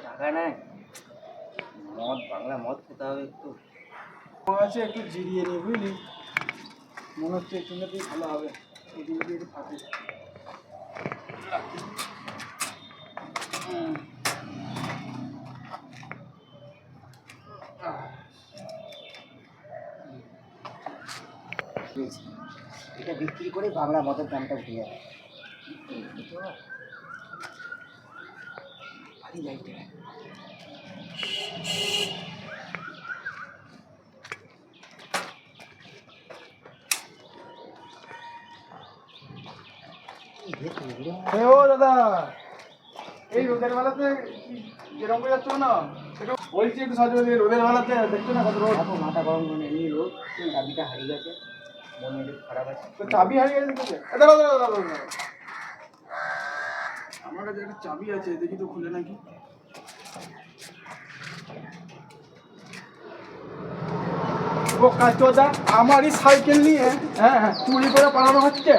টাকা নাই, মদ বাংলা মদ খেতে হবে একটু। আমার কাছে একটু জিরিয়ে নিই বুঝলি, মনে হচ্ছে একটু নিতেই ভালো হবে। এদিকে যদি একটু থাকে এটা বিক্রি করে বাংলা মদের দামটা উঠে যাবে। ভারী লাইটে ও দাদা, এই রোদের বেলাতে যেরকম করে যাচ্ছ না, একটু বলছি একটু সাহায্য করে। রোদের বেলাতে দেখছো না কত রোদ। দেখো মাথা গরম মানে এমনি রোদ, চাবিটা হারিয়ে গেছে, মনে একটু খারাপ আছে। তো চাবি হারিয়ে গেছে। দাঁড়াও দাঁড়াও দাঁড়াও দাঁড়াও, আমার কাছে একটা চাবি আছে, দেখি তো খুলে নাকি। ও কাচোদা, আমারই সাইকেল নিয়ে হ্যাঁ চুরি করে পালানো হচ্ছে।